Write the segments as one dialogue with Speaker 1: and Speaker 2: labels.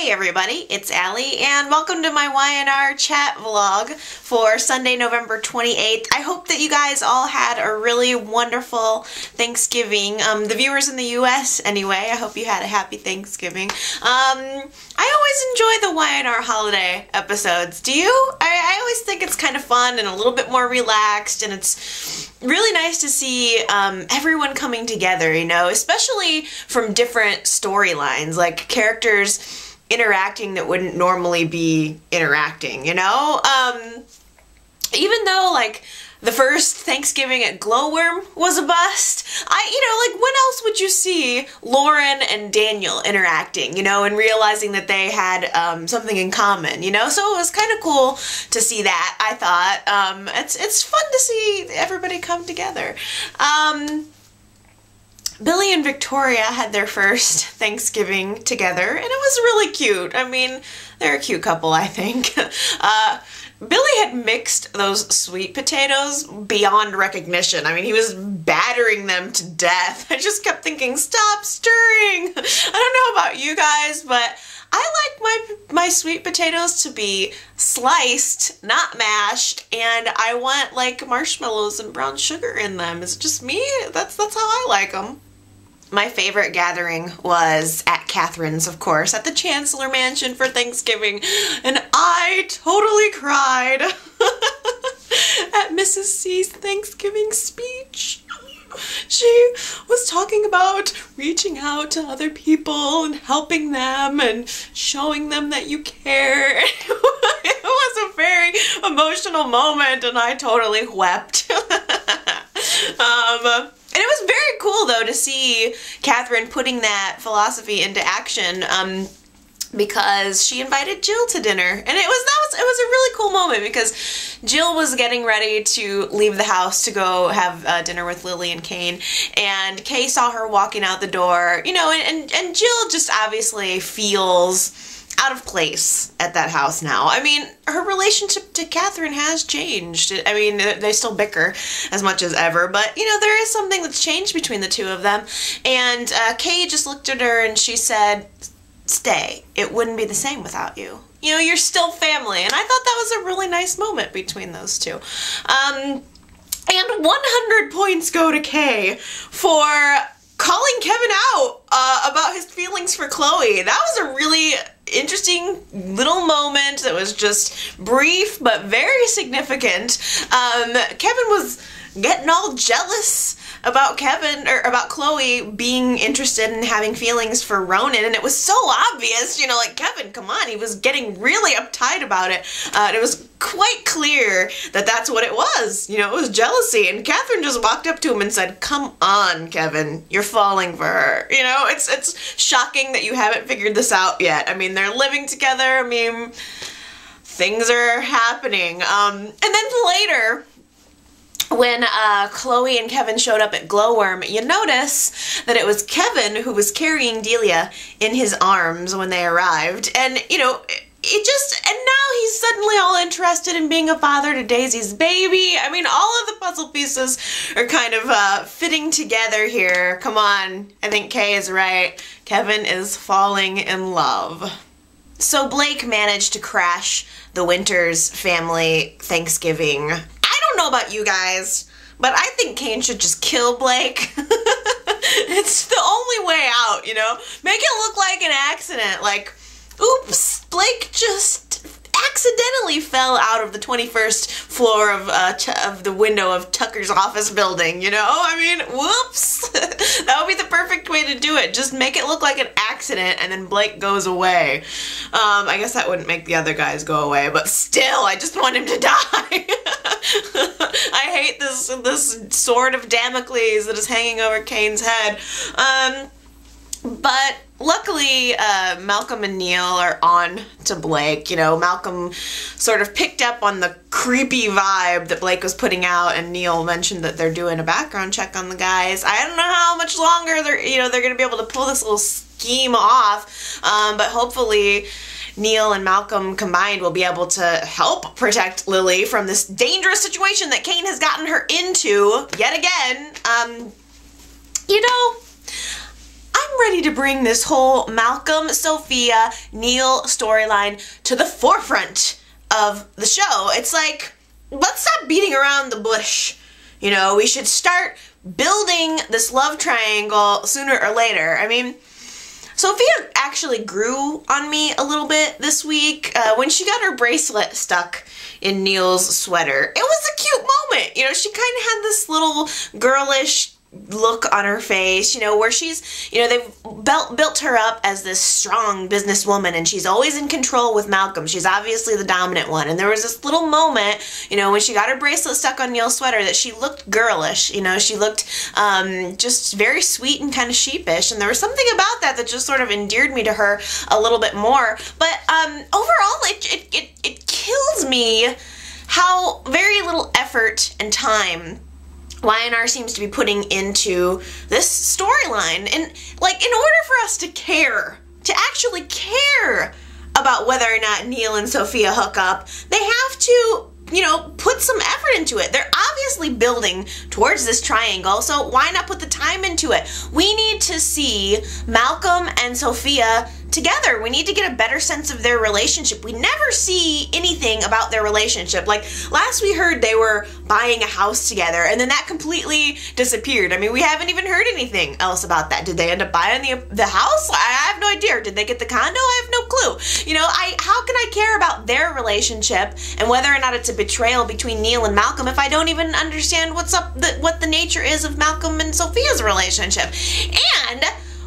Speaker 1: Hey everybody, it's Allie and welcome to my YNR chat vlog for Sunday, November 28th. I hope that you guys all had a really wonderful Thanksgiving. The viewers in the US anyway, I hope you had a happy Thanksgiving. I always enjoy the YNR holiday episodes. Do you? I always think it's kind of fun and a little bit more relaxed, and it's really nice to see everyone coming together, you know, especially from different storylines, like characters interacting that wouldn't normally be interacting, you know? Even though, like, the first Thanksgiving at Glowworm was a bust, like, when else would you see Lauren and Daniel interacting, you know, and realizing that they had something in common, you know? So it was kind of cool to see that, I thought. It's fun to see everybody come together. Billy and Victoria had their first Thanksgiving together, and it was really cute. I mean, they're a cute couple, I think. Billy had mixed those sweet potatoes beyond recognition. I mean, he was battering them to death. I just kept thinking, stop stirring! I don't know about you guys, but I like my sweet potatoes to be sliced, not mashed, and I want, like, marshmallows and brown sugar in them. Is it just me? That's how I like them. My favorite gathering was at Catherine's, of course, at the Chancellor Mansion for Thanksgiving, and I totally cried at Mrs. C's Thanksgiving speech. She was talking about reaching out to other people and helping them and showing them that you care. It was a very emotional moment, and I totally wept. And it was very cool, though, to see Catherine putting that philosophy into action, because she invited Jill to dinner, and it was a really cool moment because Jill was getting ready to leave the house to go have dinner with Lily and Kane, and Kay saw her walking out the door, you know, and Jill just obviously feels out of place at that house now. I mean, her relationship to Catherine has changed. I mean, they still bicker as much as ever, but, you know, there is something that's changed between the two of them, and Kay just looked at her and she said, stay. It wouldn't be the same without you. You know, you're still family, and I thought that was a really nice moment between those two. And 100 points go to Kay for calling Kevin out about his feelings for Chloe. That was a really interesting little moment that was just brief but very significant. Kevin was getting all jealous about Chloe being interested in having feelings for Ronan, and it was so obvious, you know, like, Kevin, come on, he was getting really uptight about it. It was quite clear that that's what it was, you know, it was jealousy, and Catherine just walked up to him and said, come on, Kevin, you're falling for her. You know, it's shocking that you haven't figured this out yet. I mean, they're living together, I mean, things are happening. And then later, when Chloe and Kevin showed up at Glowworm, you notice that it was Kevin who was carrying Delia in his arms when they arrived, and, you know, and now he's suddenly all interested in being a father to Daisy's baby. I mean, all of the puzzle pieces are kind of fitting together here. Come on, I think Kay is right. Kevin is falling in love. So Blake managed to crash the Winters family Thanksgiving. I don't know about you guys, but I think Kane should just kill Blake. It's the only way out, you know? Make it look like an accident, like, oops, Blake just accidentally fell out of the 21st floor of the window of Tucker's office building, you know? I mean, whoops. That would be the perfect way to do it. Just make it look like an accident and then Blake goes away. I guess that wouldn't make the other guys go away, but still, I just want him to die. I hate this sword of Damocles that is hanging over Kane's head. But luckily, Malcolm and Neil are on to Blake. You know, Malcolm sort of picked up on the creepy vibe that Blake was putting out, and Neil mentioned that they're doing a background check on the guys. I don't know how much longer they're going to be able to pull this little scheme off, but hopefully Neil and Malcolm combined will be able to help protect Lily from this dangerous situation that Kane has gotten her into yet again. You know, I'm ready to bring this whole Malcolm, Sophia, Neil storyline to the forefront of the show. It's like, let's stop beating around the bush. You know, we should start building this love triangle sooner or later. I mean, Sophia actually grew on me a little bit this week when she got her bracelet stuck in Neil's sweater. It was a cute moment. You know, she kind of had this little girlish look on her face, you know, where she's, you know, they've built her up as this strong businesswoman, and she's always in control with Malcolm. She's obviously the dominant one. And there was this little moment, you know, when she got her bracelet stuck on Neil's sweater, that she looked girlish. You know, she looked just very sweet and kind of sheepish. And there was something about that that just sort of endeared me to her a little bit more. But overall, it kills me how very little effort and time Y&R seems to be putting into this storyline. And, like, in order for us to care, to actually care about whether or not Neil and Sophia hook up, they have to, you know, put some effort into it. They're obviously building towards this triangle, so why not put the time into it? We need to see Malcolm and Sophia together. We need to get a better sense of their relationship. We never see anything about their relationship. Like, last we heard they were buying a house together, and then that completely disappeared. I mean, we haven't even heard anything else about that. Did they end up buying the house? I have no idea. Did they get the condo? I have no clue. You know, how can I care about their relationship and whether or not it's a betrayal between Neil and Malcolm if I don't even understand what the nature is of Malcolm and Sophia's relationship? And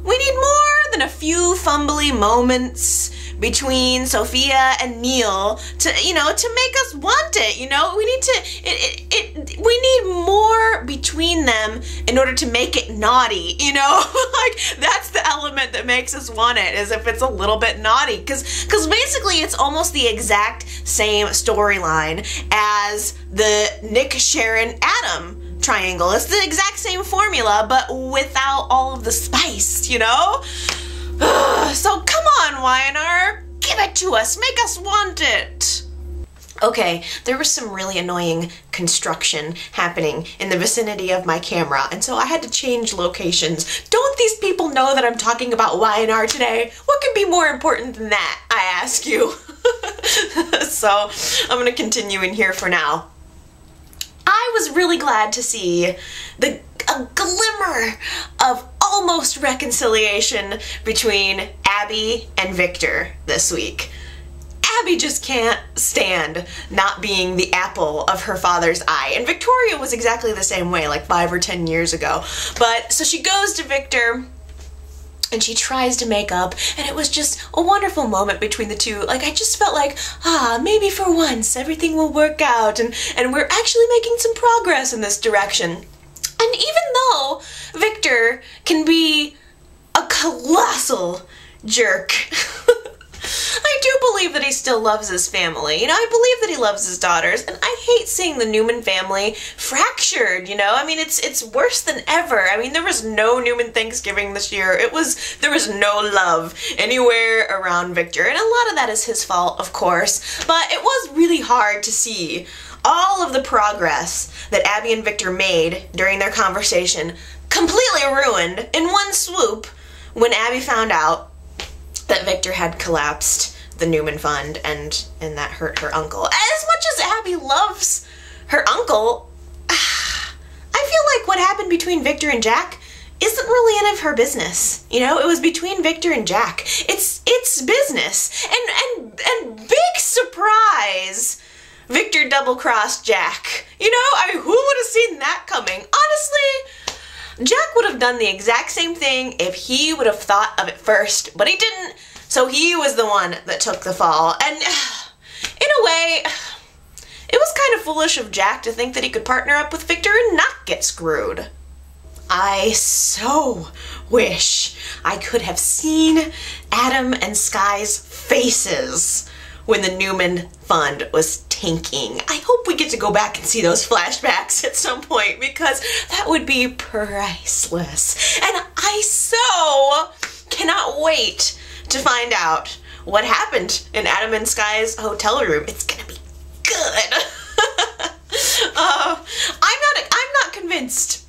Speaker 1: we need more than a few fumbly moments between Sophia and Neil to, you know, to make us want it. You know, we need more between them in order to make it naughty, you know? Like, that's the element that makes us want it, is if it's a little bit naughty. Because basically it's almost the exact same storyline as the Nick, Sharon, Adam triangle. It's the exact same formula, but without all of the spice, you know? So come on, Y&R, give it to us, make us want it. Okay, there was some really annoying construction happening in the vicinity of my camera, and so I had to change locations. Don't these people know that I'm talking about Y&R today? What could be more important than that, I ask you? So I'm gonna continue in here for now. I was really glad to see a glimmer of almost reconciliation between Abby and Victor this week. Abby just can't stand not being the apple of her father's eye. And Victoria was exactly the same way, like 5 or 10 years ago. But so she goes to Victor and she tries to make up, and it was just a wonderful moment between the two. Like, I just felt like, maybe for once everything will work out, and we're actually making some progress in this direction. And even though Victor can be a colossal jerk, I do believe that he still loves his family. You know, I believe that he loves his daughters, and I hate seeing the Newman family fractured, you know? I mean, it's worse than ever. I mean, there was no Newman Thanksgiving this year. There was no love anywhere around Victor, and a lot of that is his fault, of course, but it was really hard to see all of the progress that Abby and Victor made during their conversation completely ruined in one swoop when Abby found out that Victor had collapsed the Newman Fund, and that hurt her uncle. As much as Abby loves her uncle, I feel like what happened between Victor and Jack isn't really any of her business. You know, it was between Victor and Jack. It's business. And big surprise, Victor double-crossed Jack. You know, I mean, who would have seen that coming? Honestly, Jack would have done the exact same thing if he would have thought of it first, but he didn't, so he was the one that took the fall. And in a way, it was kind of foolish of Jack to think that he could partner up with Victor and not get screwed. I so wish I could have seen Adam and Skye's faces when the Newman Fund was tanking. I hope we get to go back and see those flashbacks at some point, because that would be priceless. And I so cannot wait to find out what happened in Adam and Skye's hotel room. It's gonna be good. I'm not convinced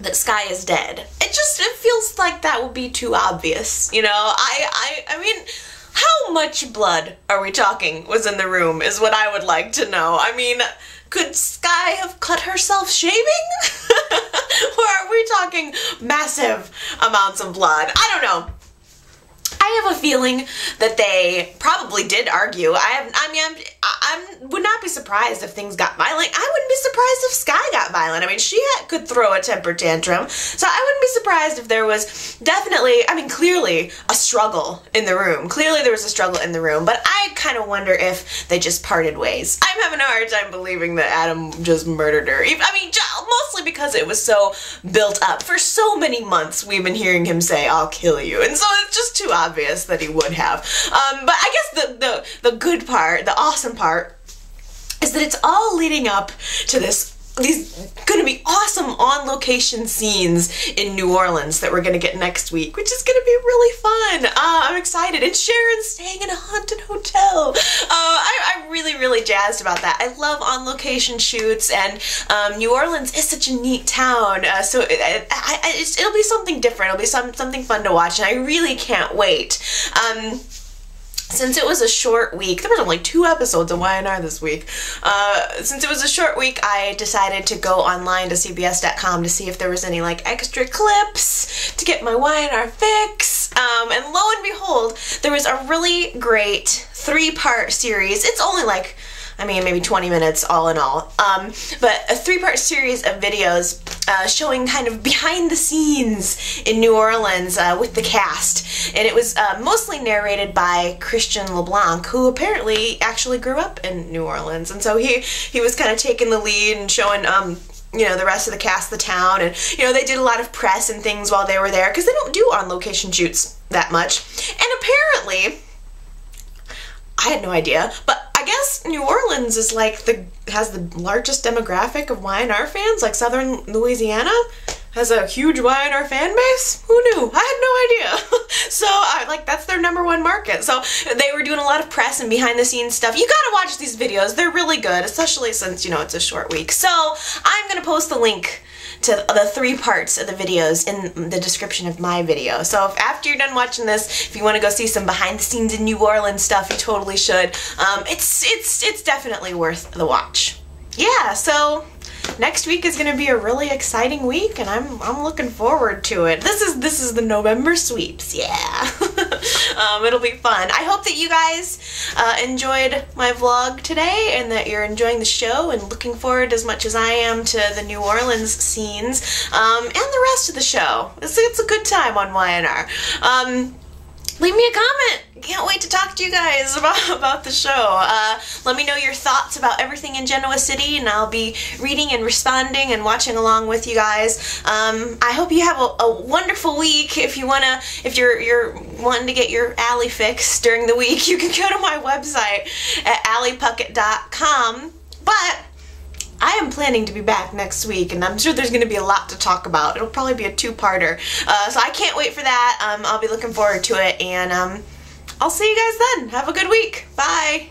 Speaker 1: that Skye is dead. It feels like that would be too obvious, you know? I mean, how much blood are we talking was in the room is what I would like to know. I mean, could Skye have cut herself shaving? Or are we talking massive amounts of blood? I don't know. I have a feeling that they probably did argue. I would not be surprised if things got violent. I wouldn't be surprised if Skye got violent. I mean, she could throw a temper tantrum, so I wouldn't be surprised if there was definitely, I mean, clearly a struggle in the room. Clearly there was a struggle in the room, but I kind of wonder if they just parted ways. I'm having a hard time believing that Adam just murdered her. I mean, mostly because it was so built up. For so many months, we've been hearing him say, "I'll kill you," and so it's just too obvious that he would have. But I guess the good part, the awesome part, is that it's all leading up to these gonna be awesome on-location scenes in New Orleans that we're gonna get next week, which is gonna be really fun. I'm excited. And Sharon's staying in a haunted hotel. I'm really, really jazzed about that. I love on-location shoots, and New Orleans is such a neat town, so it'll be something different. It'll be something fun to watch, and I really can't wait. Since it was a short week, there was only 2 episodes of YNR this week. Since it was a short week, I decided to go online to CBS.com to see if there was any like extra clips to get my YNR fix. And lo and behold, there was a really great 3-part series. It's only like, I mean, maybe 20 minutes all in all. But a 3-part series of videos showing kind of behind the scenes in New Orleans with the cast. And it was mostly narrated by Christian LeBlanc, who apparently actually grew up in New Orleans. And so he was kind of taking the lead and showing you know, the rest of the cast of the town, and you know, they did a lot of press and things while they were there, because they don't do on-location shoots that much. And apparently, I had no idea, but I guess New Orleans is like has the largest demographic of YNR fans. Like Southern Louisiana has a huge YNR fan base. Who knew? I had no idea. So like that's their #1 market. So they were doing a lot of press and behind the scenes stuff. You gotta watch these videos. They're really good, especially since, you know, it's a short week. So I'm gonna post the link to the 3 parts of the videos in the description of my video. So if after you're done watching this, if you want to go see some behind the scenes in New Orleans stuff, you totally should. It's definitely worth the watch. Yeah, so next week is going to be a really exciting week, and I'm looking forward to it. This is the November sweeps. Yeah. It'll be fun. I hope that you guys enjoyed my vlog today, and that you're enjoying the show and looking forward as much as I am to the New Orleans scenes and the rest of the show. It's a good time on YNR. Leave me a comment. Can't wait to talk to you guys about the show. Let me know your thoughts about everything in Genoa City, and I'll be reading and responding and watching along with you guys. I hope you have a wonderful week. If you're wanting to get your alley fix during the week, you can go to my website at alleypuckett.com. But I am planning to be back next week, and I'm sure there's going to be a lot to talk about. It'll probably be a 2-parter. So I can't wait for that. I'll be looking forward to it, and I'll see you guys then. Have a good week. Bye.